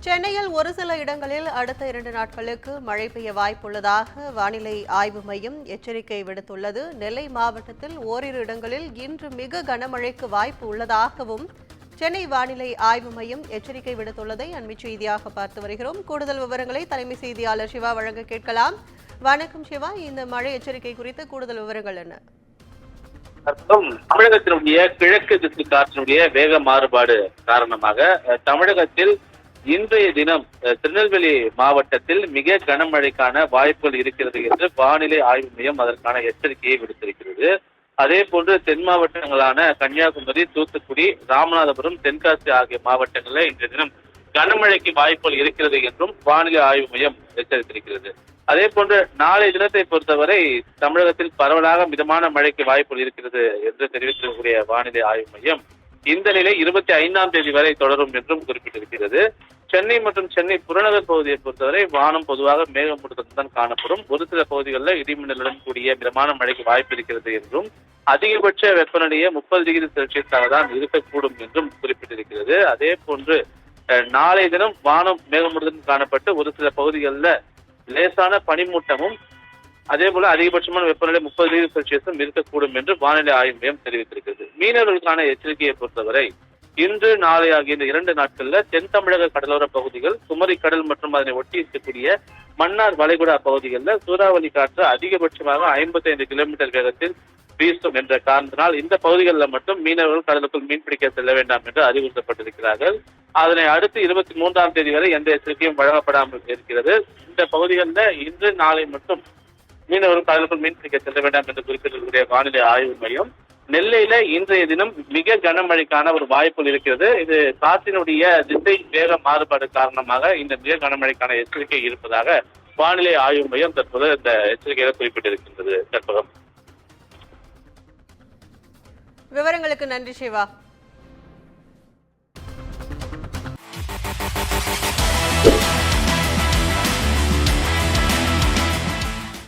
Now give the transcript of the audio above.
சென்னையில் ஒரு சில இடங்களில் அடுத்த 2 நாட்களுக்கு மழை பெய்ய வாய்ப்புள்ளதாக வானிலை ஆய்வு மையம் எச்சரிக்கை விடுத்துள்ளது. நெல்லை மாவட்டத்தில் ஓரிரு இடங்களில் இன்று மிக கனமழைக்கு வாய்ப்பு உள்ளதாகவும் சென்னை வானிலை ஆய்வு மையம் எச்சரிக்கை விடுத்துள்ளதை அண்மைச் செய்தியாக பார்த்து வருகிறோம். கூடுதல் விவரங்களை தலைமை செய்தியாளர் சிவா வழங்க கேட்கலாம். வணக்கம் சிவா, இந்த மழை எச்சரிக்கை குறித்து கூடுதல் விவரங்கள் என்ன? தமிழகத்தினுடைய கிழக்கு திசை காற்றினுடைய வேக மாறுபாடு காரணமாக தமிழகத்தில் இன்றைய தினம் திருநெல்வேலி மாவட்டத்தில் மிக கனமழைக்கான வாய்ப்புகள் இருக்கிறது என்று வானிலை ஆய்வு மையம் அதற்கான எச்சரிக்கையை விடுத்திருக்கிறது. அதே போன்று தென் மாவட்டங்களான கன்னியாகுமரி, தூத்துக்குடி, ராமநாதபுரம், தென்காசி ஆகிய மாவட்டங்களில் இன்றைய தினம் கனமழைக்கு வாய்ப்புகள் இருக்கிறது என்றும் வானிலை ஆய்வு மையம் எச்சரித்திருக்கிறது. அதே போன்று நாளை தினத்தை பொறுத்தவரை தமிழகத்தில் பரவலாக மிதமான மழைக்கு வாய்ப்புகள் இருக்கிறது என்று தெரிவிக்கக்கூடிய வானிலை ஆய்வு மையம் இந்த நிலை 25ஆம் தேதி வரை தொடரும் என்றும் குறிப்பிட்டிருக்கிறது. சென்னை மற்றும் சென்னை புறநகர் பகுதியை பொறுத்தவரை வானம் பொதுவாக மேகமூட்டத்துடன் காணப்படும். ஒரு சில பகுதிகளில் இடிமின்னலுடன் கூடிய மிதமான மழைக்கு வாய்ப்பு இருக்கிறது என்றும் அதிகபட்ச வெப்பநிலையை 30 டிகிரி செல்சியஸாக தான் இருக்கக்கூடும் என்றும் குறிப்பிட்டிருக்கிறது. அதே போன்று நாளை தினம் வானம் மேகமூட்டத்துடன் காணப்பட்டு ஒரு சில பகுதிகளில் லேசான பனிமூட்டமும் அதே போல அதிகபட்சமான வெப்பநிலை 30 டிகிரி செல்சியஸும் இருக்கக்கூடும் என்று வானிலை ஆய்வு மையம் தெரிவித்திருக்கிறது. மீனவர்களுக்கான எச்சரிக்கையை பொறுத்தவரை இன்று நாளை ஆகிய இந்த 2 நாட்கள்ல தென் தமிழக கடலோர பகுதிகள், குமரி கடல் மற்றும் அதனை ஒட்டி இருக்கக்கூடிய மன்னார் வளைகுடா பகுதிகளில் சூறாவளி காற்று அதிகபட்சமாக 55 கிலோமீட்டர் வேகத்தில் வீசும் என்ற காரணத்தினால் இந்த பகுதிகளில் மட்டும் மீனவர்கள் கடலுக்குள் மீன்பிடிக்க செல்ல வேண்டாம் என்று அறிவுறுத்தப்பட்டிருக்கிறார்கள். அதனை அடுத்து 23ஆம் தேதி வரை எந்த எச்சரிக்கையும் வழங்கப்படாமல் இருக்கிறது. இந்த பகுதிகளில் இன்று நாளை மட்டும் மீனவர்கள் கடலுக்குள் மீன்பிடிக்க செல்ல வேண்டாம் என்று குறிப்பிட்டிருக்கிற வானிலை ஆய்வு மையம் நெல்லையில இன்றைய தினம் மிக கனமழைக்கான ஒரு வாய்ப்புகள் இருக்கிறது. இது காற்றினுடைய திசை வேக மாறுபாடு காரணமாக இந்த மிக கனமழைக்கான எச்சரிக்கை இருப்பதாக வானிலை ஆய்வு மையம் தற்போது இந்த எச்சரிக்கையில குறிப்பிட்டிருக்கின்றது. கற்பகம், விவரங்களுக்கு நன்றி சிவா.